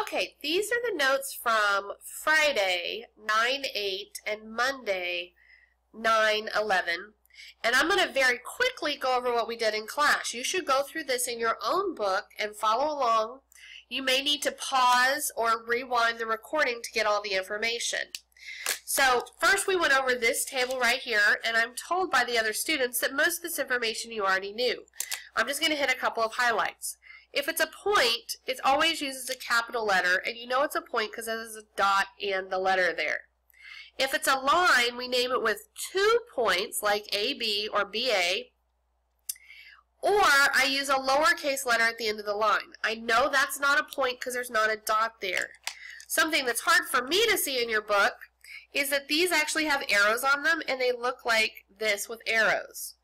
Okay, these are the notes from Friday, 9/8, and Monday, 9/11. And I'm going to very quickly go over what we did in class. You should go through this in your own book and follow along. You may need to pause or rewind the recording to get all the information. So first we went over this table right here, and I'm told by the other students that most of this information you already knew. I'm just going to hit a couple of highlights. If it's a point, it always uses a capital letter, and you know it's a point because it has a dot and the letter there. If it's a line, we name it with 2 points, like AB or BA, or I use a lowercase letter at the end of the line. I know that's not a point because there's not a dot there. Something that's hard for me to see in your book is that these actually have arrows on them, and they look like this with arrows.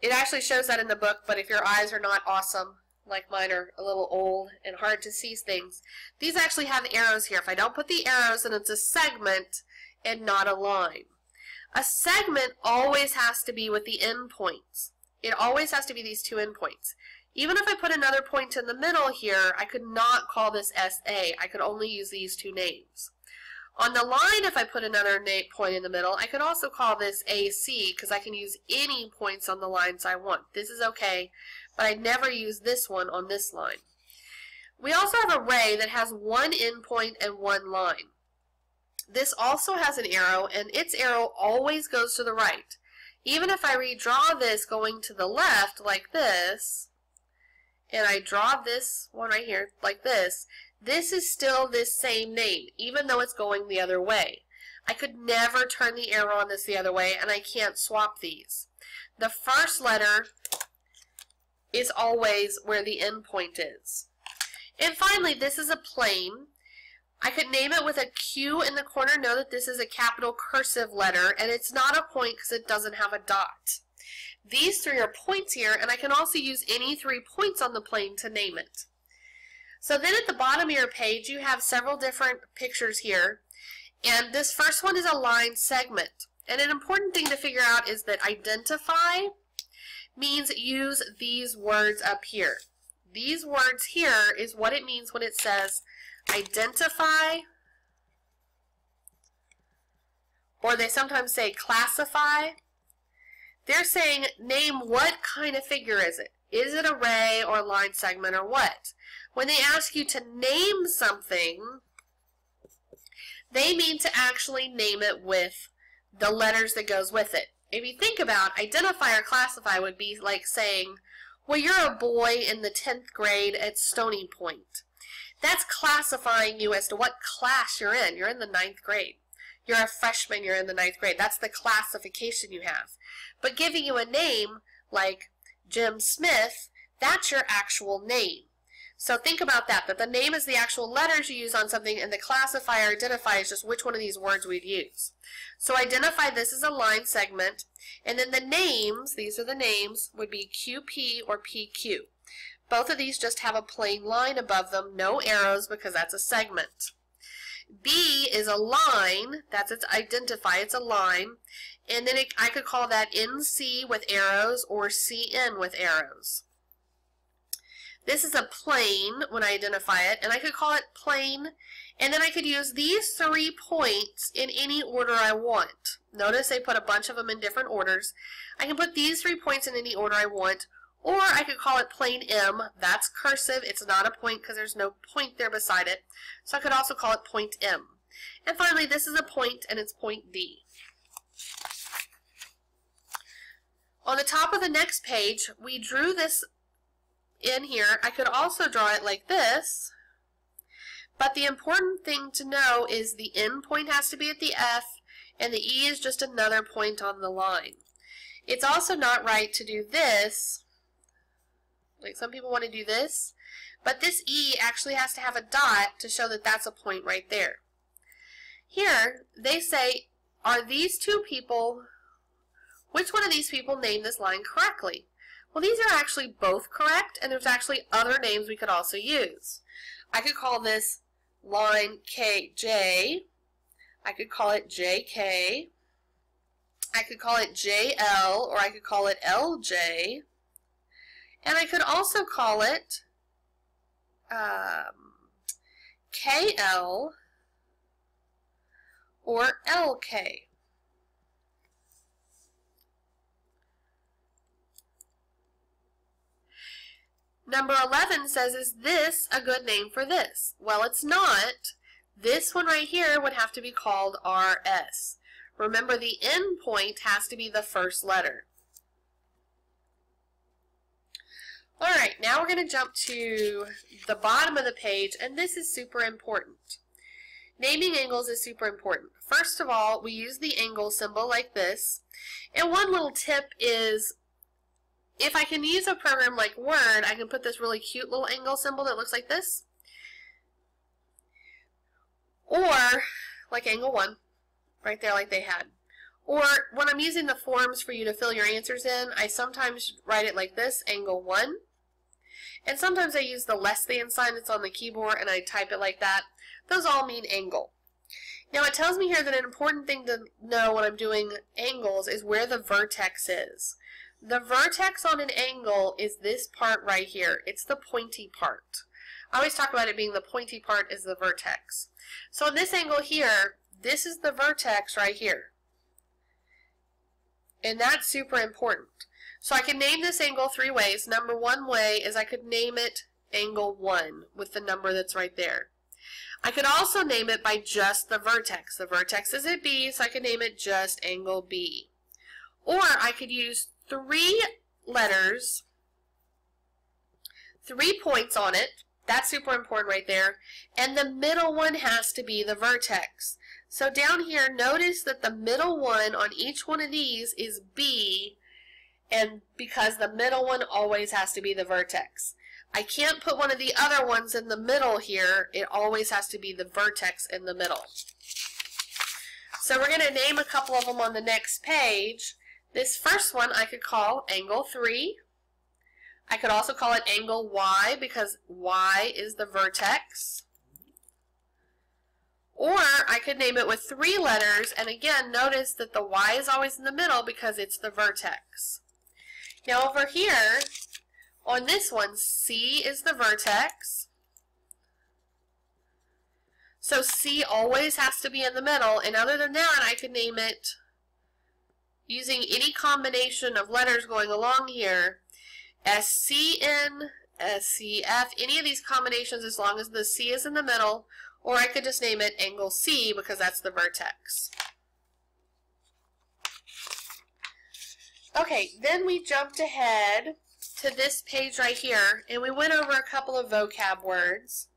It actually shows that in the book, but if your eyes are not awesome, like mine are a little old and hard to see things, these actually have arrows here. If I don't put the arrows, then it's a segment and not a line. A segment always has to be with the endpoints. It always has to be these 2 endpoints. Even if I put another point in the middle here, I could not call this SA. I could only use these 2 names. On the line, if I put another point in the middle, I could also call this AC because I can use any points on the lines I want. This is okay, but I never use this one on this line. We also have an array that has 1 endpoint and 1 line. This also has an arrow, and its arrow always goes to the right. Even if I redraw this going to the left like this, and I draw this one right here like this is still this same name, even though it's going the other way. I could never turn the arrow on this the other way, and I can't swap these. The first letter is always where the endpoint is. And finally, this is a plane. I could name it with a Q in the corner. Know that this is a capital cursive letter, and it's not a point because it doesn't have a dot. These 3 are points here, and I can also use any 3 points on the plane to name it. So then at the bottom of your page, you have several different pictures here, and this first one is a line segment. And an important thing to figure out is that identify means use these words up here. These words here is what it means when it says identify, or they sometimes say classify. They're saying name what kind of figure is it. Is it array or line segment or what? When they ask you to name something, they mean to actually name it with the letters that goes with it. If you think about identify or classify would be like saying, well, you're a boy in the 10th grade at Stony Point. That's classifying you as to what class you're in. You're in the 9th grade. You're a freshman, you're in the 9th grade. That's the classification you have. But giving you a name like Jim Smith, that's your actual name. So think about that the name is the actual letters you use on something, and the classify or identify is just which one of these words we'd use. So identify, this is a line segment, and then the names, these are the names, would be QP or PQ. Both of these just have a plain line above them, no arrows because that's a segment. B is a line, that's its identify, it's a line, and then I could call that NC with arrows or CN with arrows. This is a plane when I identify it, and I could call it plane, and then I could use these 3 points in any order I want. Notice they put a bunch of them in different orders. I can put these 3 points in any order I want, or I could call it plane M. That's cursive. It's not a point because there's no point there beside it. So I could also call it point M. And finally, this is a point, and it's point D. On the top of the next page, we drew this in here. I could also draw it like this, but the important thing to know is the end point has to be at the F, and the E is just another point on the line. It's also not right to do this, like some people want to do this, but this E actually has to have a dot to show that that's a point right there. Here, they say, are these 2 people, which one of these people named this line correctly? Well, these are actually both correct, and there's actually other names we could also use. I could call this line KJ. I could call it JK. I could call it JL, or I could call it LJ. And I could also call it KL or LK. Number 11 says, is this a good name for this? Well, it's not. This one right here would have to be called RS. Remember, the end point has to be the first letter. All right, now we're going to jump to the bottom of the page, and this is super important. Naming angles is super important. First of all, we use the angle symbol like this. And one little tip is, if I can use a program like Word, I can put this really cute little angle symbol that looks like this. Or, like angle 1, right there like they had. Or, when I'm using the forms for you to fill your answers in, I sometimes write it like this, angle 1. And sometimes I use the less than sign that's on the keyboard and I type it like that. Those all mean angle. Now it tells me here that an important thing to know when I'm doing angles is where the vertex is. The vertex on an angle is this part right here. It's the pointy part. I always talk about it being the pointy part is the vertex. So in this angle here, this is the vertex right here. And that's super important. So I can name this angle 3 ways. Number 1 way is I could name it angle 1 with the number that's right there. I could also name it by just the vertex. The vertex is at B, so I could name it just angle B. Or I could use 3 letters, 3 points on it. That's super important right there. And the middle one has to be the vertex. So down here, notice that the middle one on each one of these is B, and because the middle one always has to be the vertex. I can't put one of the other ones in the middle here. It always has to be the vertex in the middle. So we're going to name a couple of them on the next page. This first one I could call angle 3. I could also call it angle Y because Y is the vertex. Or I could name it with 3 letters, and again, notice that the Y is always in the middle because it's the vertex. Now over here, on this one, C is the vertex. So C always has to be in the middle, and other than that, I could name it using any combination of letters going along here, SCN, SCF, any of these combinations as long as the C is in the middle, or I could just name it angle C because that's the vertex. Okay, then we jumped ahead to this page right here, and we went over a couple of vocab words.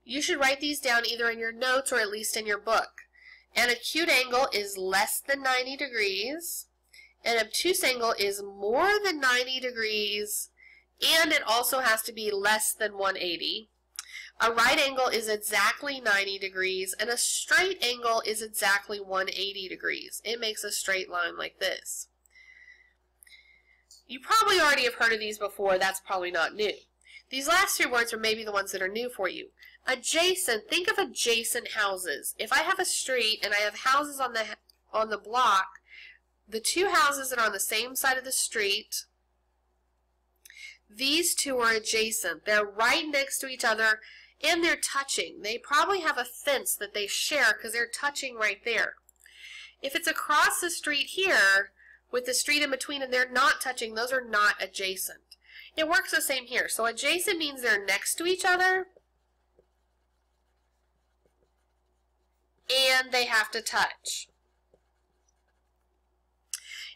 You should write these down either in your notes or at least in your book. An acute angle is less than 90 degrees. An obtuse angle is more than 90 degrees, and it also has to be less than 180. A right angle is exactly 90 degrees, and a straight angle is exactly 180 degrees. It makes a straight line like this. You probably already have heard of these before. That's probably not new. These last 3 words are maybe the ones that are new for you. Adjacent. Think of adjacent houses. If I have a street and I have houses on the block, the 2 houses that are on the same side of the street, these 2 are adjacent. They're right next to each other and they're touching. They probably have a fence that they share because they're touching right there. If it's across the street here, with the street in between and they're not touching, those are not adjacent. It works the same here. So adjacent means they're next to each other and they have to touch.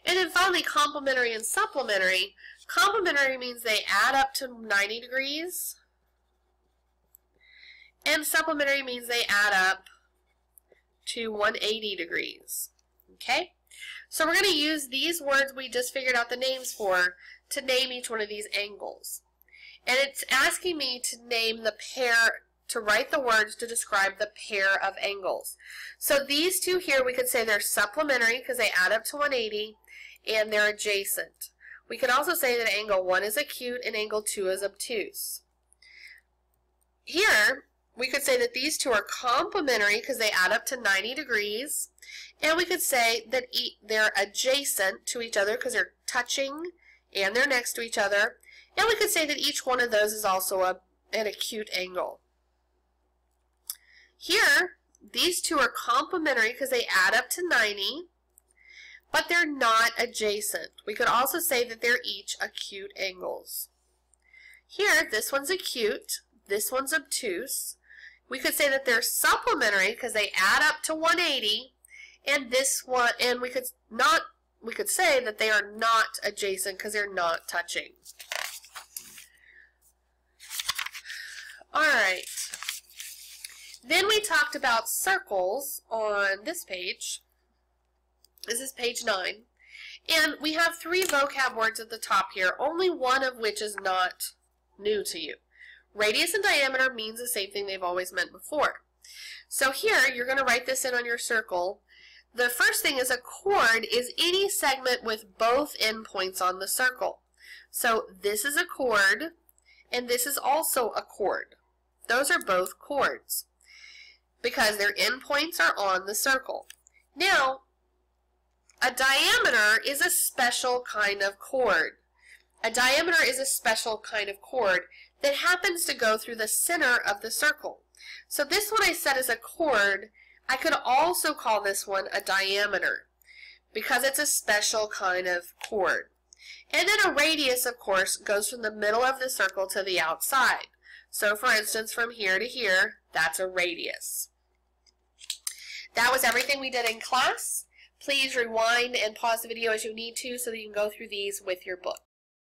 And then finally, complementary and supplementary. Complementary means they add up to 90 degrees. And supplementary means they add up to 180 degrees. Okay? So we're going to use these words we just figured out the names for to name each one of these angles. And it's asking me to name the pair, to write the words to describe the pair of angles. So these 2 here, we could say they're supplementary because they add up to 180 and they're adjacent. We could also say that angle 1 is acute and angle 2 is obtuse. Here, we could say that these 2 are complementary because they add up to 90 degrees. And we could say that they're adjacent to each other because they're touching and they're next to each other. And we could say that each one of those is also an acute angle. Here, these two are complementary because they add up to 90, but they're not adjacent. We could also say that they're each acute angles. Here, this one's acute, this one's obtuse. We could say that they're supplementary because they add up to 180, and this one, and we could say that they are not adjacent because they're not touching. All right. Then we talked about circles on this page. This is page 9. And we have 3 vocab words at the top here, only one of which is not new to you. Radius and diameter means the same thing they've always meant before. So here, you're going to write this in on your circle. The first thing is a chord is any segment with both endpoints on the circle. So this is a chord, and this is also a chord. Those are both chords because their endpoints are on the circle. Now, a diameter is a special kind of chord. A diameter is a special kind of chord that happens to go through the center of the circle. So this one I said is a chord. I could also call this one a diameter because it's a special kind of chord. And then a radius, of course, goes from the middle of the circle to the outside. So for instance, from here to here, that's a radius. That was everything we did in class. Please rewind and pause the video as you need to so that you can go through these with your book.